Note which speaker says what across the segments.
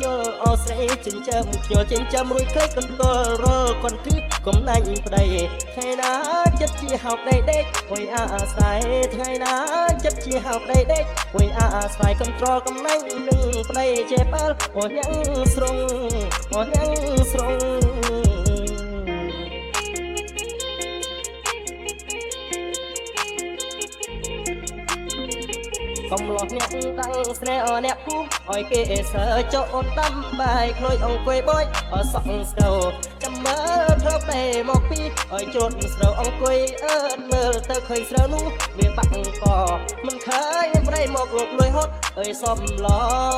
Speaker 1: ចូលអស្រីចិញ្ចឹមខ្ញុំចិញ្ចឹមរួចក្លេកកន្ទល់រលកន្ទិះកំណាញ់ប្តីថ្ងៃណាចិត្តជាហៅប្តីដេកអុយអាស្រ័យថ្ងៃណាចិត្តជាហៅប្តីដេកអុយអាស្រ័យកន្ត្រលកំណាញ់នឹងប្តីចេប៉ាល់អូនយ៉ាងស្រងអូនយ៉ាងស្រងកំឡោះអ្នកតាំងស្នេហ៍អ្នកពុះឲ្យគេសើចោអូនដាំបាយក្លួយអង្គុយបយអសក់ស្រូវចាំមើលធ្វើពេមកពីឲ្យជ្រុតស្រូវអង្គុយអើតមើលទៅឃើញស្រូវនោះវាបាក់កមិនឃើញប្រៃមកលោកលួយហត់អើយសំឡ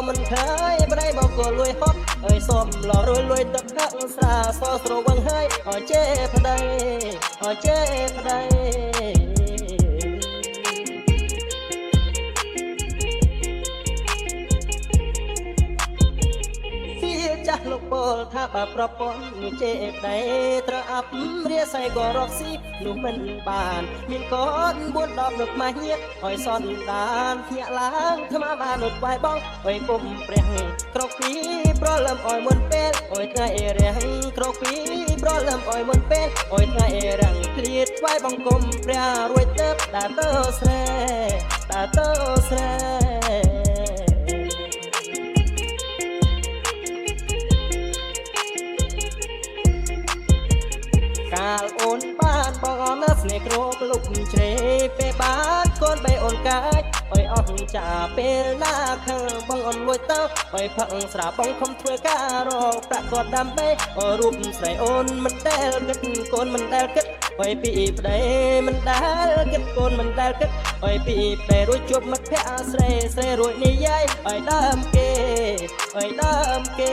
Speaker 1: មិនឃើញប្រៃមកក៏លួយហត់អើយសំឡរួយលួយទឹកខាក់ស្រាសស្រវឹងហើយអើជេប្តីអើជេប្តីចាស់លោកពលថាបើប្រពន្ធនេះចេបដៃត្រូវអាប់រាស័យក៏រកស៊ីនោះមិនបានមានកូន4 10នោះមកញៀតឲ្យសនដានភ្ញាក់ឡើងថ្មបាននោះបាយបងអុយពុំព្រះក្រកពីប្រលឹមឲ្យមុនពេលអុយថ្ងៃរាំងក្រកពីប្រលឹមឲ្យមុនពេលអុយថ្ងៃរាំងឃ្លាតថ្វាយបង្គំព្រះរួយទៅដើរទៅស្រែដើរទៅស្រែកាលអូនបានបងអនស្នេហ៍គ្របលុកជ្រេពេលបានកូនបីអូនកាច់អើយអស់ចាពេលណាខឹងបងអូនលួចទៅអើយផឹកស្រាបងខំធ្វើការរកប្រាក់គាត់ដើម្បីរូបស្រីអូនមិនដែលគិតកូនមិនដែលគិតអើយពីប្តីមិនដែលគិតកូនមិនដែលគិតអើយពីពេលរួចជួបមិត្តភក្តិស្រីស្រីរួចនិយាយអើយដើមគេអើយដើមគេ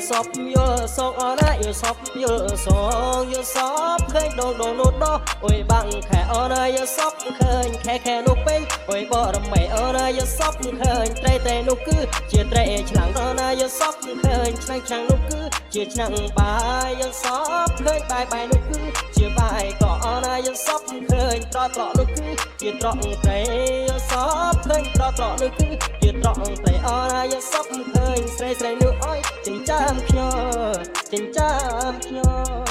Speaker 1: សពយល់សងអណាយល់សពយល់សងយល់សពឃើញដងនោះដោះអុយបាំងខែអណាយល់សពឃើញខែនោះពេញអុយបរមីអណាយល់សពឃើញត្រីតែនោះគឺជាត្រីឆ្លាំងអណាយល់សពឃើញឆ្នាំងនោះគឺជាឆ្នាំងបាយយល់សពឃើញបាយនោះគឺជាបាយក៏អណាយល់សពឃើញត្រកនោះគឺជាត្រកត្រីយល់សពឃើញត្រកនោះគឺជាត្រកត្រីអណាយល់សពឃើញស្រីនោះអើយចិញ្ចាំខ្ញុំចិញ្ចាំខ្ញុំ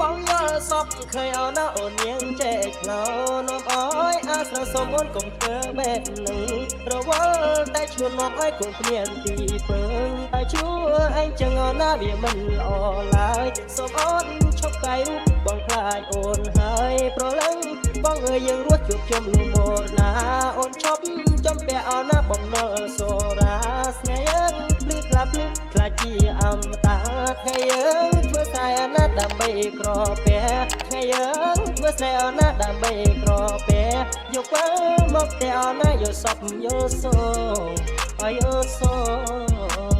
Speaker 1: បងយល់សពឃើញអណាអូននាងចេកឡោនំអើយអាស្រ័យសុំអូនកុំធ្វើបែបនឹងរវល់តែឈួនមកឲ្យគង់គ្មានទីពឹងតែជួអញចឹងអណាវាមិនល្អឡើយសុំអូនឈប់កាយរូបបងខ្លាចអូនហើយប្រឡឹងបងអើយយើងរស់ជួបជុំលំមរណាអូនឈប់ចំពាក់អណាបំណុលសូរាស្នេហ៍យើងភ្លឺខ្លាភ្លឺខ្លាចជាអមតាថ្ងៃយើងធ្វើតែអណាដើម្បីក្រពះថ្ងៃយើងធ្វើតែអណាដើម្បីក្រពះយកទៅមកតែអណាយកសពយកសូឲ្យយកសូ